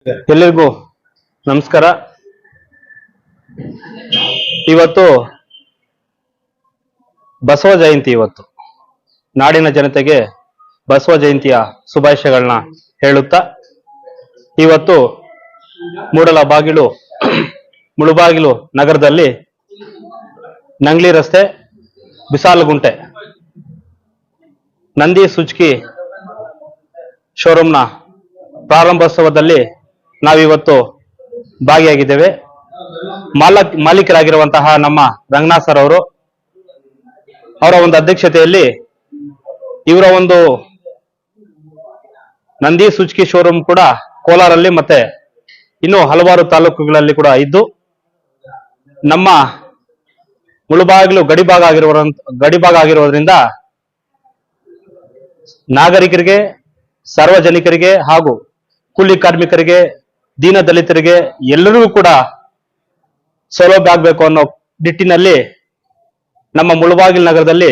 ಎಲ್ಲರಿಗೂ ನಮಸ್ಕಾರ. ಇವತ್ತು ಬಸವ ಜಯಂತಿ. ಇವತ್ತು ನಾಡಿನ ಜನತೆಗೆ ಬಸವ ಜಯಂತಿಯ ಶುಭಾಶಯಗಳನ್ನ ಹೇಳುತ್ತಾ, ಇವತ್ತು ಮುಳುಬಾಗಿಲು ನಗರದಲ್ಲಿ ನಂಗ್ಲಿ ರಸ್ತೆ, ಬಿಸಾಲಗುಂಟೆ ನಂದಿ ಸುಜುಕಿ ಶೋರೂಮ್ನ ಪ್ರಾರಂಭೋತ್ಸವದಲ್ಲಿ ನಾವಿವತ್ತು ಭಾಗಿಯಾಗಿದ್ದೇವೆ. ಮಾಲೀಕರಾಗಿರುವಂತಹ ನಮ್ಮ ರಂಗನಾಥ್ ಸರ್ ಅವರು, ಅವರ ಒಂದು ಅಧ್ಯಕ್ಷತೆಯಲ್ಲಿ ಇವರ ಒಂದು ನಂದಿ ಸುಜುಕಿ ಶೋರೂಮ್ ಕೂಡ ಕೋಲಾರಲ್ಲಿ ಮತ್ತೆ ಇನ್ನು ಹಲವಾರು ತಾಲೂಕುಗಳಲ್ಲಿ ಕೂಡ ಇದ್ದು, ನಮ್ಮ ಮುಳುಬಾಗಿಲು ಗಡಿಭಾಗ ಆಗಿರುವುದರಿಂದ ನಾಗರಿಕರಿಗೆ, ಸಾರ್ವಜನಿಕರಿಗೆ ಹಾಗೂ ಕೂಲಿ ಕಾರ್ಮಿಕರಿಗೆ, ದೀನ ದಲಿತರಿಗೆ ಎಲ್ಲರಿಗೂ ಕೂಡ ಸೌಲಭ್ಯ ಆಗಬೇಕು ಅನ್ನೋ ನಿಟ್ಟಿನಲ್ಲಿ ನಮ್ಮ ಮುಳುಬಾಗಿಲು ನಗರದಲ್ಲಿ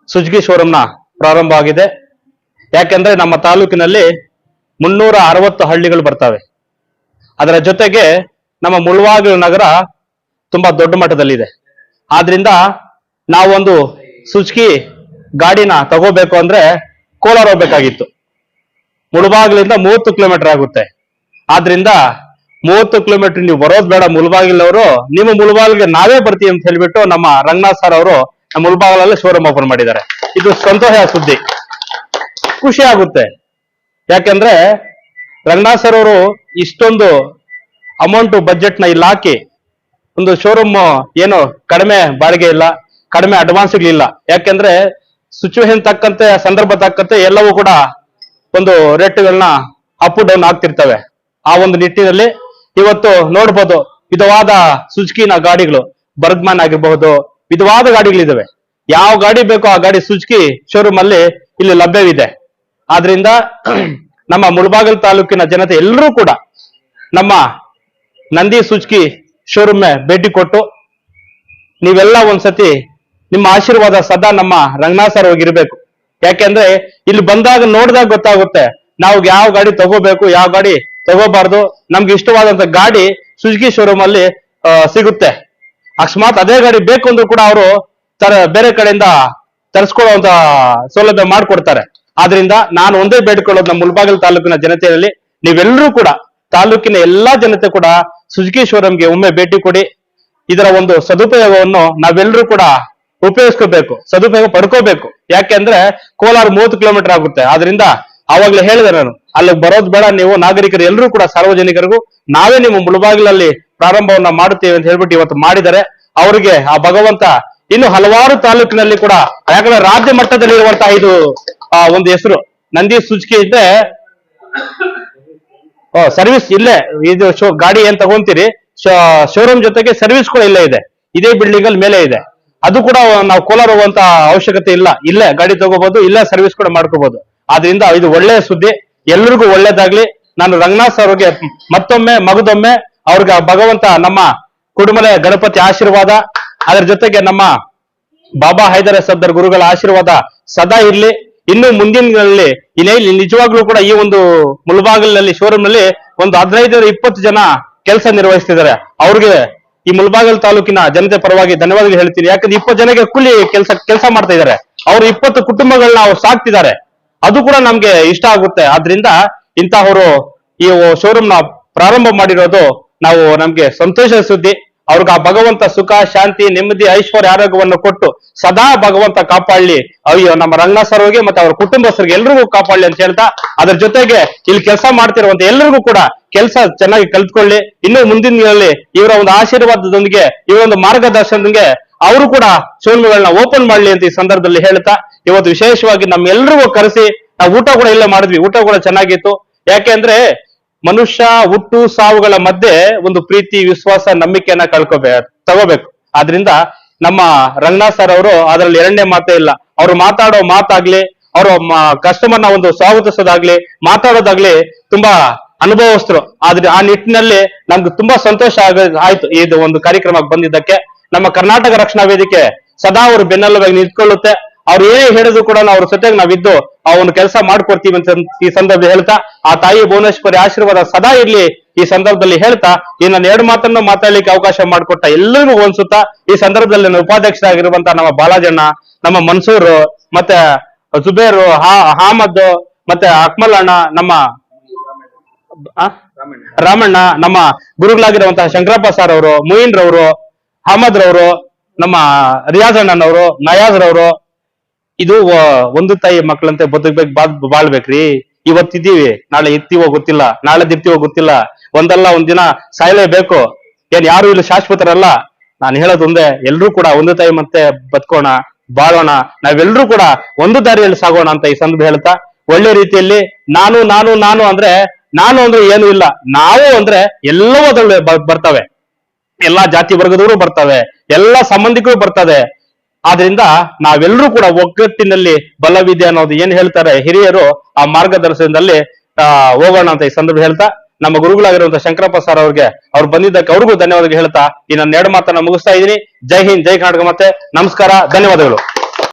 ಸುಜುಕಿ ಶೋರೂಮ್ನ ಪ್ರಾರಂಭ ಆಗಿದೆ. ಯಾಕೆಂದ್ರೆ ನಮ್ಮ ತಾಲೂಕಿನಲ್ಲಿ 360 ಹಳ್ಳಿಗಳು ಬರ್ತವೆ. ಅದರ ಜೊತೆಗೆ ನಮ್ಮ ಮುಳುಬಾಗಿಲು ನಗರ ತುಂಬಾ ದೊಡ್ಡ ಮಟ್ಟದಲ್ಲಿದೆ. ಆದ್ರಿಂದ ನಾವೊಂದು ಸುಜುಕಿ ಗಾಡಿನ ತಗೋಬೇಕು ಅಂದ್ರೆ ಕೋಲಾರ ಹೋಗ್ಬೇಕಾಗಿತ್ತು. ಮುಳುಬಾಗಿಲಿಂದ 30 ಕಿಲೋಮೀಟರ್ ಆಗುತ್ತೆ. ಆದ್ರಿಂದ 30 ಕಿಲೋಮೀಟರ್ ನೀವು ಬರೋದು ಬೇಡ ಮುಳುಬಾಗಿಲವರು, ನಿಮ್ಮ ಮುಳುಬಾಗಿಲಿಗೆ ನಾವೇ ಬರ್ತೀವಿ ಅಂತ ಹೇಳ್ಬಿಟ್ಟು ನಮ್ಮ ರಂಗನಾಥ್ ಸರ್ ಅವರು ನಮ್ಮ ಮುಳುಬಾಗಿಲಲ್ಲಿ ಶೋರೂಮ್ ಓಪನ್ ಮಾಡಿದ್ದಾರೆ. ಇದು ಸಂತೋಷ ಸುದ್ದಿ, ಖುಷಿ ಆಗುತ್ತೆ. ಯಾಕೆಂದ್ರೆ ರಂಗನಾಥ್ ಸರ್ ಅವರು ಇಷ್ಟೊಂದು ಅಮೌಂಟ್ ಬಜೆಟ್ ನ ಇಲ್ಲಿ ಹಾಕಿ ಒಂದು ಶೋರೂಮ್ ಏನು ಕಡಿಮೆ ಬಾಡಿಗೆ ಇಲ್ಲ, ಕಡಿಮೆ ಅಡ್ವಾನ್ಸ್ಗಳಿಲ್ಲ. ಯಾಕೆಂದ್ರೆ ಸಿಚುವೇಶನ್ ತಕ್ಕಂತೆ, ಸಂದರ್ಭ ತಕ್ಕಂತೆ ಎಲ್ಲವೂ ಕೂಡ ಒಂದು ರೇಟ್ಗಳನ್ನ ಅಪ್ ಡೌನ್ ಆಗ್ತಿರ್ತವೆ. ಆ ಒಂದು ನಿಟ್ಟಿನಲ್ಲಿ ಇವತ್ತು ನೋಡ್ಬೋದು, ವಿಧವಾದ ಸುಜುಕಿನ ಗಾಡಿಗಳು, ಬರ್ಗ್ಮನ್ ಆಗಿರಬಹುದು, ವಿಧವಾದ ಗಾಡಿಗಳಿದಾವೆ. ಯಾವ ಗಾಡಿ ಬೇಕೋ ಆ ಗಾಡಿ ಸುಜುಕಿ ಶೋರೂಮ್ ಅಲ್ಲಿ ಇಲ್ಲಿ ಲಭ್ಯವಿದೆ. ಆದ್ರಿಂದ ನಮ್ಮ ಮುಳುಬಾಗಿಲು ತಾಲೂಕಿನ ಜನತೆ ಎಲ್ಲರೂ ಕೂಡ ನಮ್ಮ ನಂದಿ ಸುಜುಕಿ ಶೋರೂಮ್ ಭೇಟಿ ಕೊಟ್ಟು ನೀವೆಲ್ಲ ಒಂದ್ಸತಿ ನಿಮ್ಮ ಆಶೀರ್ವಾದ ಸದಾ ನಮ್ಮ ರಂಗನಾಥ್ ಸರ್ ಹೋಗಿರ್ಬೇಕು. ಯಾಕೆಂದ್ರೆ ಇಲ್ಲಿ ಬಂದಾಗ ನೋಡಿದಾಗ ಗೊತ್ತಾಗುತ್ತೆ ನಾವು ಯಾವ ಗಾಡಿ ತಗೋಬೇಕು, ಯಾವ ಗಾಡಿ ತಗೋಬಾರ್ದು. ನಮ್ಗೆ ಇಷ್ಟವಾದಂತ ಗಾಡಿ ಸುಜುಕಿ ಶೋರೂಮ್ ಅಲ್ಲಿ ಸಿಗುತ್ತೆ. ಅಕಸ್ಮಾತ್ ಅದೇ ಗಾಡಿ ಬೇಕು ಅಂದ್ರೂ ಕೂಡ ಅವರು ಬೇರೆ ಕಡೆಯಿಂದ ತರಿಸ್ಕೊಳ್ಳುವಂತ ಸೌಲಭ್ಯ ಮಾಡ್ಕೊಡ್ತಾರೆ. ಆದ್ರಿಂದ ನಾನು ಒಂದೇ ಬೇಡ್ಕೊಳ್ಳೋದು ನಮ್ಮ ಮುಳುಬಾಗಿಲು ತಾಲೂಕಿನ ಜನತೆಯಲ್ಲಿ, ನೀವೆಲ್ಲರೂ ಕೂಡ ತಾಲೂಕಿನ ಎಲ್ಲಾ ಜನತೆ ಕೂಡ ಸುಜುಕಿ ಶೋರೂಮ್ಗೆ ಒಮ್ಮೆ ಭೇಟಿ ಕೊಡಿ. ಇದರ ಒಂದು ಸದುಪಯೋಗವನ್ನು ನಾವೆಲ್ಲರೂ ಕೂಡ ಉಪಯೋಗಿಸ್ಕೋಬೇಕು, ಸದುಪಯೋಗ ಪಡ್ಕೋಬೇಕು. ಯಾಕೆಂದ್ರೆ ಕೋಲಾರ 30 ಕಿಲೋಮೀಟರ್ ಆಗುತ್ತೆ. ಆದ್ರಿಂದ ಆವಾಗ್ಲೇ ಹೇಳಿದೆ ನಾನು, ಅಲ್ಲಿ ಬರೋದು ಬೇಡ, ನೀವು ನಾಗರಿಕರು ಎಲ್ಲರೂ ಕೂಡ ಸಾರ್ವಜನಿಕರಿಗೂ ನಾವೇ ನಿಮ್ಮ ಮುಳುಬಾಗಿಲಲ್ಲಿ ಪ್ರಾರಂಭವನ್ನ ಮಾಡುತ್ತೇವೆ ಅಂತ ಹೇಳ್ಬಿಟ್ಟು ಇವತ್ತು ಮಾಡಿದ್ದಾರೆ. ಅವರಿಗೆ ಆ ಭಗವಂತ ಇನ್ನು ಹಲವಾರು ತಾಲೂಕಿನಲ್ಲಿ ಕೂಡ, ಯಾಕಂದ್ರೆ ರಾಜ್ಯ ಮಟ್ಟದಲ್ಲಿ ಇರುವಂತಹ ಇದು ಒಂದು ಹೆಸರು ನಂದಿ ಸುಜುಕಿ ಇದ್ರೆ ಸರ್ವಿಸ್ ಇಲ್ಲೇ ಇದು ಗಾಡಿ ಏನ್ ತಗೊಂತೀರಿ ಶೋರೂಮ್ ಜೊತೆಗೆ ಸರ್ವಿಸ್ ಕೂಡ ಇಲ್ಲೇ ಇದೆ, ಇದೇ ಬಿಲ್ಡಿಂಗ್ ಅಲ್ಲಿ ಮೇಲೆ ಇದೆ. ಅದು ಕೂಡ ನಾವು ಕೋಲಾರ ಹೋಗುವಂತ ಅವಶ್ಯಕತೆ ಇಲ್ಲ, ಇಲ್ಲೇ ಗಾಡಿ ತಗೋಬಹುದು, ಇಲ್ಲೇ ಸರ್ವಿಸ್ ಕೂಡ ಮಾಡ್ಕೋಬಹುದು. ಆದ್ರಿಂದ ಇದು ಒಳ್ಳೆಯ ಸುದ್ದಿ, ಎಲ್ರಿಗೂ ಒಳ್ಳೇದಾಗ್ಲಿ. ನಾನು ರಂಗನಾಥ್ ಸರ್ ಅವ್ರಿಗೆ ಮತ್ತೊಮ್ಮೆ ಮಗದೊಮ್ಮೆ ಅವ್ರಿಗೆ ಭಗವಂತ ನಮ್ಮ ಕುಡುಮಲೆ ಗಣಪತಿ ಆಶೀರ್ವಾದ, ಅದರ ಜೊತೆಗೆ ನಮ್ಮ ಬಾಬಾ ಹೈದರ ಸರ್ದಾರ್ ಗುರುಗಳ ಆಶೀರ್ವಾದ ಸದಾ ಇರ್ಲಿ. ಇನ್ನು ಮುಂದಿನಲ್ಲಿ ಇಲ್ಲಿ ನಿಜವಾಗ್ಲೂ ಕೂಡ ಈ ಒಂದು ಮುಳುಬಾಗಿಲಿನಲ್ಲಿ ಶೋರೂಮ್ ನಲ್ಲಿ ಒಂದು 15-20 ಜನ ಕೆಲಸ ನಿರ್ವಹಿಸ್ತಿದ್ದಾರೆ. ಅವ್ರಿಗೆ ಈ ಮುಳುಬಾಗಿಲು ತಾಲೂಕಿನ ಜನತೆ ಪರವಾಗಿ ಧನ್ಯವಾದಗಳು ಹೇಳ್ತೀನಿ. ಯಾಕಂದ್ರೆ 20 ಜನಕ್ಕೆ ಕೂಲಿ ಕೆಲಸ ಮಾಡ್ತಾ ಇದ್ದಾರೆ. ಅವರು 20 ಕುಟುಂಬಗಳನ್ನ ಅವ್ರು ಸಾಕ್ತಿದ್ದಾರೆ. ಅದು ಕೂಡ ನಮ್ಗೆ ಇಷ್ಟ ಆಗುತ್ತೆ. ಆದ್ರಿಂದ ಇಂತಹವರು ಈ ಶೋರೂಮ್ ನ ಪ್ರಾರಂಭ ಮಾಡಿರೋದು ನಮ್ಗೆ ಸಂತೋಷ ಸುದ್ದಿ. ಅವ್ರಿಗೆ ಆ ಭಗವಂತ ಸುಖ, ಶಾಂತಿ, ನೆಮ್ಮದಿ, ಐಶ್ವರ್ಯ, ಆರೋಗ್ಯವನ್ನು ಕೊಟ್ಟು ಸದಾ ಭಗವಂತ ಕಾಪಾಡ್ಲಿ. ಅಯ್ಯೋ ನಮ್ಮ ರಂಗನಾಥ್ ಸರ್ ಹೋಗಿ ಮತ್ತೆ ಅವ್ರ ಕುಟುಂಬಸ್ಥರಿಗೆ ಎಲ್ರಿಗೂ ಕಾಪಾಡ್ಲಿ ಅಂತ ಹೇಳ್ತಾ, ಅದ್ರ ಜೊತೆಗೆ ಇಲ್ಲಿ ಕೆಲಸ ಮಾಡ್ತಿರುವಂತ ಎಲ್ಲರಿಗೂ ಕೂಡ ಕೆಲಸ ಚೆನ್ನಾಗಿ ಕಲ್ತ್ಕೊಳ್ಳಿ. ಇನ್ನು ಮುಂದಿನ ದಿನಗಳಲ್ಲಿ ಇವರ ಒಂದು ಆಶೀರ್ವಾದದೊಂದಿಗೆ, ಇವರ ಒಂದು ಮಾರ್ಗದರ್ಶನದೊಂದಿಗೆ ಅವರು ಕೂಡ ಶೋರೂಮ್ಗಳನ್ನ ಓಪನ್ ಮಾಡ್ಲಿ ಅಂತ ಈ ಸಂದರ್ಭದಲ್ಲಿ ಹೇಳ್ತಾ, ಇವತ್ತು ವಿಶೇಷವಾಗಿ ನಮ್ಮೆಲ್ರಿಗೂ ಕರೆಸಿ ನಾವು ಊಟ ಕೂಡ ಇಲ್ಲೇ ಮಾಡಿದ್ವಿ. ಊಟ ಕೂಡ ಚೆನ್ನಾಗಿತ್ತು. ಯಾಕೆಂದ್ರೆ ಮನುಷ್ಯ ಹುಟ್ಟು ಸಾವುಗಳ ಮಧ್ಯೆ ಒಂದು ಪ್ರೀತಿ, ವಿಶ್ವಾಸ, ನಂಬಿಕೆಯನ್ನ ತಗೋಬೇಕು. ಆದ್ರಿಂದ ನಮ್ಮ ರಂಗನಾಥ್ ಸರ್ ಅವರು ಅದರಲ್ಲಿ ಎರಡನೇ ಮಾತೇ ಇಲ್ಲ. ಅವ್ರು ಮಾತಾಡೋ ಮಾತಾಗ್ಲಿ, ಅವರು ಕಸ್ಟಮರ್ನ ಒಂದು ಸ್ವಾಗತಿಸೋದಾಗ್ಲಿ, ಮಾತಾಡೋದಾಗ್ಲಿ ತುಂಬಾ ಅನುಭವಸ್ಥರು. ಆದ್ರೆ ಆ ನಿಟ್ಟಿನಲ್ಲಿ ನಮ್ಗೆ ತುಂಬಾ ಸಂತೋಷ ಆಯ್ತು ಇದು ಒಂದು ಕಾರ್ಯಕ್ರಮಕ್ಕೆ ಬಂದಿದ್ದಕ್ಕೆ. ನಮ್ಮ ಕರ್ನಾಟಕ ರಕ್ಷಣಾ ವೇದಿಕೆ ಸದಾ ಅವರು ಬೆನ್ನೆಲುಬಾಗಿ ನಿಂತ್ಕೊಳ್ಳುತ್ತೆ. ಅವ್ರು ಏನೇ ಹೇಳಿದ್ರು ಕೂಡ ಅವ್ರ ಜೊತೆಗೆ ನಾವಿದ್ದು ಆ ಒಂದು ಕೆಲಸ ಮಾಡ್ಕೊಡ್ತೀವಿ ಅಂತ ಈ ಸಂದರ್ಭದಲ್ಲಿ ಹೇಳ್ತಾ, ಆ ತಾಯಿ ಭುವನೇಶ್ವರಿ ಆಶೀರ್ವಾದ ಸದಾ ಇರ್ಲಿ ಈ ಸಂದರ್ಭದಲ್ಲಿ ಹೇಳ್ತಾ, ಈ ನನ್ನ ಎರಡು ಮಾತನ್ನು ಮಾತಾಡ್ಲಿಕ್ಕೆ ಅವಕಾಶ ಮಾಡಿಕೊಟ್ಟ ಎಲ್ಲರಿಗೂ ಹೋಲಿಸುತ್ತಾ ಈ ಸಂದರ್ಭದಲ್ಲಿ ನನ್ನ ಉಪಾಧ್ಯಕ್ಷರಾಗಿರುವಂತಹ ನಮ್ಮ ಬಾಲಾಜಣ್ಣ, ನಮ್ಮ ಮನ್ಸೂರ್, ಮತ್ತೆ ಜುಬೇರ್, ಅಹಮದ್, ಮತ್ತೆ ಅಕ್ಮಲ್ ಅಣ್ಣ, ನಮ್ಮ ರಾಮಣ್ಣ, ನಮ್ಮ ಗುರುಗಳಾಗಿರುವಂತಹ ಶಂಕರಪ್ಪ ಸರ್ ಅವರು, ಮುಯಿನ್ ರವರು, ಅಹಮದ್ ರವರು, ನಮ್ಮ ರಿಯಾಜ್ ಅಣ್ಣನವರು, ನಯಾಜ್ ರವರು, ಇದು ಒಂದು ತಾಯಿ ಮಕ್ಕಳಂತೆ ಬದುಕ್ಬೇಕು ಬಾಳ್ಬೇಕ್ರಿ. ಇವತ್ತಿದ್ದೀವಿ, ನಾಳೆ ಇರ್ತೀವೋ ಗೊತ್ತಿಲ್ಲ, ನಾಳೆ ಇರ್ತೀವೋ ಗೊತ್ತಿಲ್ಲ, ಒಂದಲ್ಲ ಒಂದ್ ದಿನ ಸಾಯ್ಲೇಬೇಕು. ಏನ್ ಯಾರು ಇಲ್ಲಿ ಶಾಶ್ವತರಲ್ಲ. ನಾನು ಹೇಳೋದು ಒಂದೇ, ಎಲ್ರೂ ಕೂಡ ಒಂದು ತಾಯಿ ಮತ್ತೆ ಬದುಕೋಣ, ಬಾಳೋಣ, ನಾವೆಲ್ಲರೂ ಕೂಡ ಒಂದು ದಾರಿಯಲ್ಲಿ ಸಾಗೋಣ ಅಂತ ಈ ಸಂದರ್ಭ ಹೇಳ್ತಾ, ಒಳ್ಳೆ ರೀತಿಯಲ್ಲಿ ನಾನು ನಾನು ನಾನು ಅಂದ್ರೆ ನಾನು ಅಂದ್ರೆ ಏನು ಇಲ್ಲ, ನಾವು ಅಂದ್ರೆ ಎಲ್ಲವೂ ಅದ್ರಲ್ಲಿ ಬರ್ತವೆ. ಎಲ್ಲಾ ಜಾತಿ ವರ್ಗದವರು ಬರ್ತವೆ, ಎಲ್ಲಾ ಸಂಬಂಧಿಕರು ಬರ್ತದೆ. ಆದ್ರಿಂದ ನಾವೆಲ್ಲರೂ ಕೂಡ ಒಗ್ಗಟ್ಟಿನಲ್ಲಿ ಬಲವಿದೆ ಅನ್ನೋದು ಏನ್ ಹೇಳ್ತಾರೆ ಹಿರಿಯರು, ಆ ಮಾರ್ಗದರ್ಶನದಲ್ಲಿ ಹೋಗೋಣ ಅಂತ ಈ ಸಂದರ್ಭ ಹೇಳ್ತಾ, ನಮ್ಮ ಗುರುಗಳಾಗಿರುವಂತಹ ಶಂಕರಪ್ಪ ಸರ್ ಅವ್ರಿಗೆ ಅವ್ರು ಬಂದಿದ್ದಕ್ಕೆ ಅವ್ರಿಗೂ ಧನ್ಯವಾದ ಹೇಳ್ತಾ ಈ ನನ್ನ ಎರಡು ಮಾತನ್ನ ಮುಗಿಸ್ತಾ ಇದ್ದೀನಿ. ಜೈ ಹಿಂದ್, ಜೈ ಕರ್ನಾಟಕ, ಮತ್ತೆ ನಮಸ್ಕಾರ, ಧನ್ಯವಾದಗಳು.